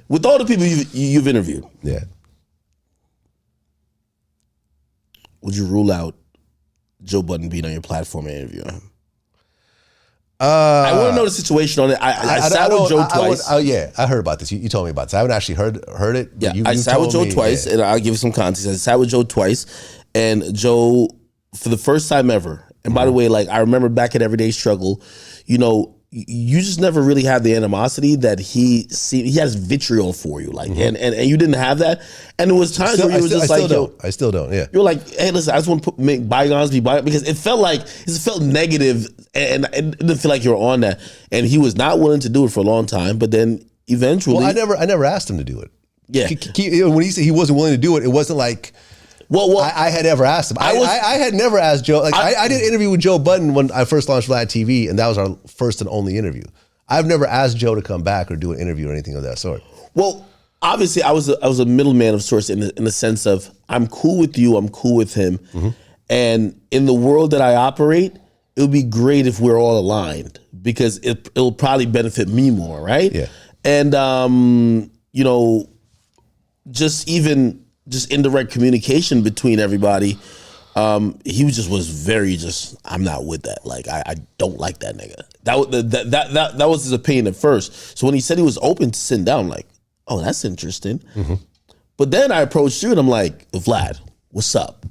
With all the people you've interviewed, Yeah. would you rule out Joe Budden being on your platform and interviewing him? I want to know the situation on it. I sat with Joe twice. I heard about this. You told me about this. I haven't actually heard it. Yeah, I sat with Joe twice, and I'll give you some context. I sat with Joe twice, and Joe, for the first time ever, and by the way, like I remember back at Everyday Struggle, you know, you just never really had the animosity that he has vitriol for you, like, and you didn't have that. And there was times where you were just like, I still don't. Yeah, you're like, hey, listen, I just want to make bygones be bygones, because it felt negative, and it didn't feel like you were on that. And he was not willing to do it for a long time, but then eventually, I never asked him to do it. Yeah, when he said he wasn't willing to do it, it wasn't like. Well, I had ever asked him. I had never asked Joe. Like I did an interview with Joe Budden when I first launched Vlad TV, and that was our first and only interview. I've never asked Joe to come back or do an interview or anything of that sort. Well, obviously, I was a middleman of sorts in the sense of I'm cool with you, I'm cool with him, and in the world that I operate, it would be great if we're all aligned, because it'll probably benefit me more, right? Yeah. And you know, just indirect communication between everybody. He was very I'm not with that. Like I don't like that nigga. That was his opinion at first. So when he said he was open to sitting down, I'm like, oh, that's interesting. But then I approached you and I'm like, Vlad, what's up?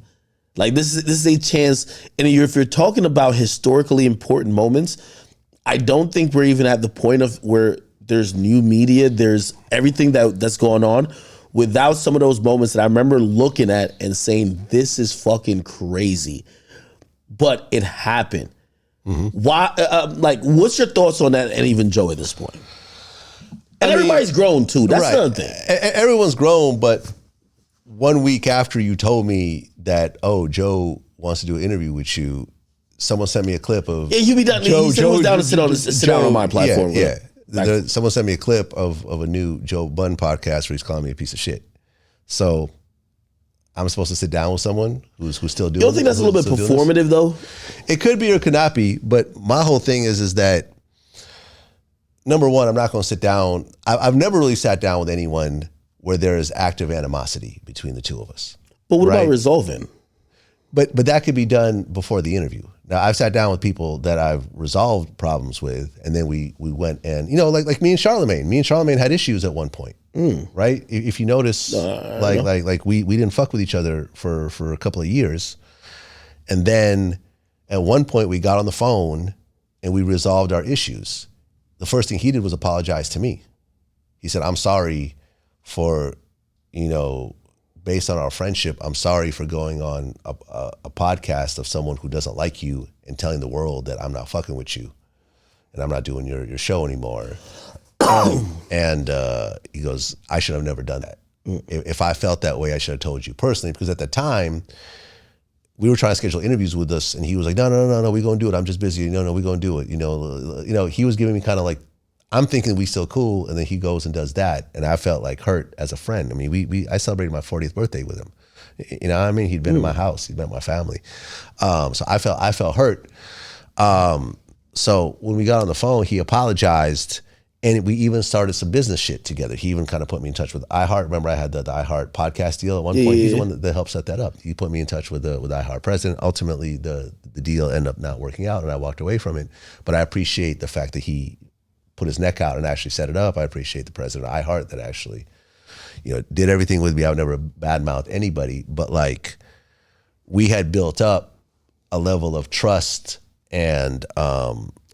Like this is a chance. And if you're talking about historically important moments, I don't think we're even at the point of where there's new media, there's everything that's going on, without some of those moments that I remember looking at and saying, this is fucking crazy. But it happened. Why? Like, what's your thoughts on that, and even Joe at this point? And everybody's grown too. That's another thing. Everyone's grown, but 1 week after you told me that, oh, Joe wants to do an interview with you, someone sent me a clip of you be done. Joe was down to sit down on my platform. Yeah. Someone sent me a clip of a new Joe Budden podcast where he's calling me a piece of shit. So I'm supposed to sit down with someone who's still doing it. You don't think that's a little bit performative though? It could be or could not be, but my whole thing is that, number one, I'm not going to sit down. I've never really sat down with anyone where there is active animosity between the two of us. But what about resolving? But that could be done before the interview. Now, I've sat down with people that I've resolved problems with, and then we went and, you know, like me and Charlemagne. Me and Charlemagne had issues at one point, right? If you notice, we didn't fuck with each other for a couple of years. And then at one point we got on the phone and we resolved our issues. The first thing he did was apologize to me. He said, I'm sorry for, you know, based on our friendship, I'm sorry for going on a podcast of someone who doesn't like you and telling the world that I'm not fucking with you and I'm not doing your show anymore. And he goes, I should have never done that. If I felt that way, I should have told you personally, because at the time we were trying to schedule interviews with us and he was like, no, we're going to do it. I'm just busy. No, we're going to do it. You know, he was giving me kind of like, I'm thinking we still cool, and then he goes and does that, and I felt like hurt as a friend. I mean, I celebrated my 40th birthday with him. You know what I mean? He'd been in my house, he'd met my family, so I felt hurt. So when we got on the phone, he apologized, and we even started some business shit together. He even kind of put me in touch with iHeart. Remember, I had the iHeart podcast deal at one point. He's the one that helped set that up. He put me in touch with iHeart president. Ultimately, the deal ended up not working out, and I walked away from it. But I appreciate the fact that he put his neck out and actually set it up. I appreciate the president of iHeart that actually, you know, did everything with me. I would never badmouth anybody, but like we had built up a level of trust and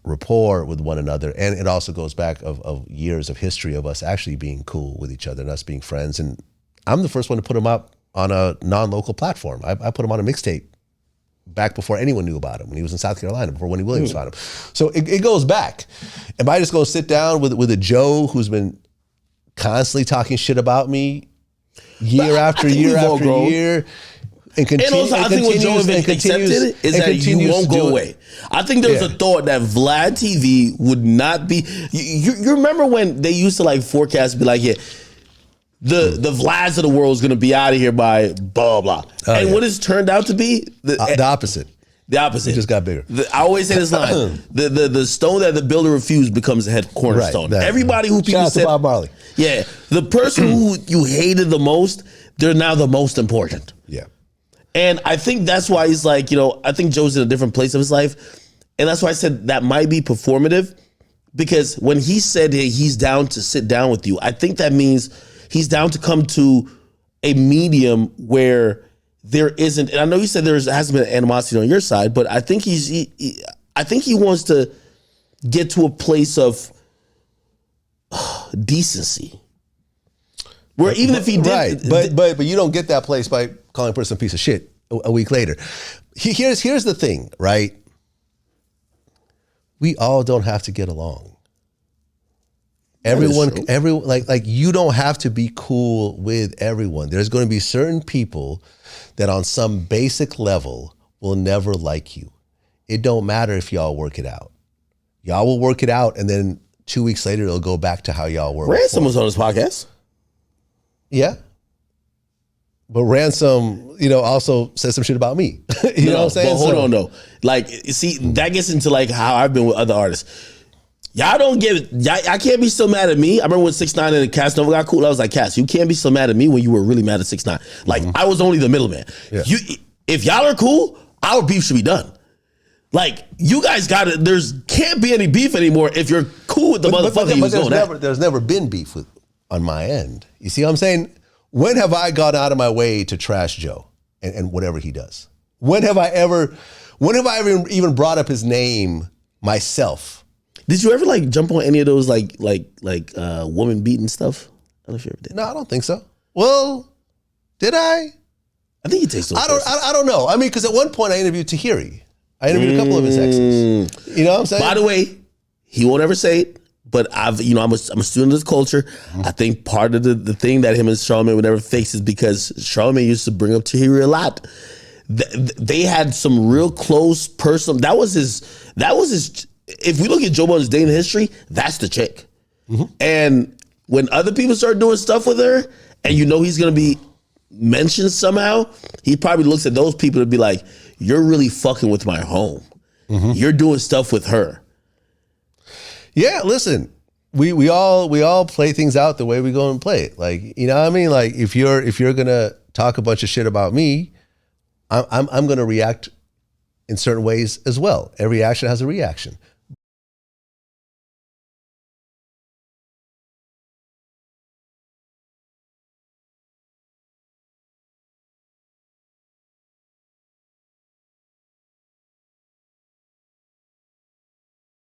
rapport with one another. And it also goes back of years of history of us actually being cool with each other and us being friends. And I'm the first one to put him up on a non-local platform. I put him on a mixtape back before anyone knew about him, when he was in South Carolina, before Wendy Williams found him. So it goes back. Am I just going to sit down with a Joe who's been constantly talking shit about me year after year after year? And also, I think what Joe accepted is that you won't go away. I think there's a thought that Vlad TV would not be. You remember when they used to like forecast, be like, yeah, the Vlads of the world is going to be out of here by blah blah. And what it's turned out to be the opposite. The opposite. It just got bigger. I always say this line: the stone that the builder refused becomes the head cornerstone. Right, Everybody who people shout out said, to Bob Marley. yeah, the person who you hated the most, they're now the most important. Yeah. And I think that's why he's like, I think Joe's in a different place of his life. And that's why I said that might be performative, because when he said he's down to sit down with you, I think that means he's down to come to a medium where there isn't, and I know you said there hasn't been animosity on your side, but I think I think he wants to get to a place of decency. Where even if he did, right, but you don't get that place by calling a person a piece of shit a week later. Here's the thing, right? We all don't have to get along. Everyone, like you don't have to be cool with everyone. There's going to be certain people that on some basic level will never like you. It don't matter if y'all work it out. Y'all will work it out, and then 2 weeks later it'll go back to how y'all were. Ransom was on this podcast. Yeah. But Ransom, also said some shit about me. you know what I'm saying? But hold on though. Like, see, that gets into like how I've been with other artists. I can't be so mad at me. I remember when 6ix9ine and Casanova got cool. I was like, Cass, you can't be so mad at me when you were really mad at 6ix9ine. Like, I was only the middleman. Yeah. If y'all are cool, our beef should be done. Like, you guys can't be any beef anymore if you're cool with the motherfucker you was going at. There's never been beef on my end. You see what I'm saying? When have I gone out of my way to trash Joe and whatever he does? When have I ever even brought up his name myself? Did you ever like jump on any of those like woman beating stuff? I don't know if you ever did. No, I don't think so. Well, did I? I think he takes those. I don't know. I mean, because at one point I interviewed Tahiri. I interviewed a couple of his exes. You know what I'm saying? By the way, he won't ever say it, but I'm a student of this culture. I think part of the thing that him and Charlamagne would never fix is because Charlamagne used to bring up Tahiri a lot. They had some real close personal. That was his. If we look at Joe Budden's dating history, that's the chick. And when other people start doing stuff with her, and he's going to be mentioned somehow, he probably looks at those people and be like, "You're really fucking with my home. You're doing stuff with her." Yeah, listen, we all play things out the way we go and play it. Like, you know what I mean? Like, if you're gonna talk a bunch of shit about me, I'm gonna react in certain ways as well. Every action has a reaction.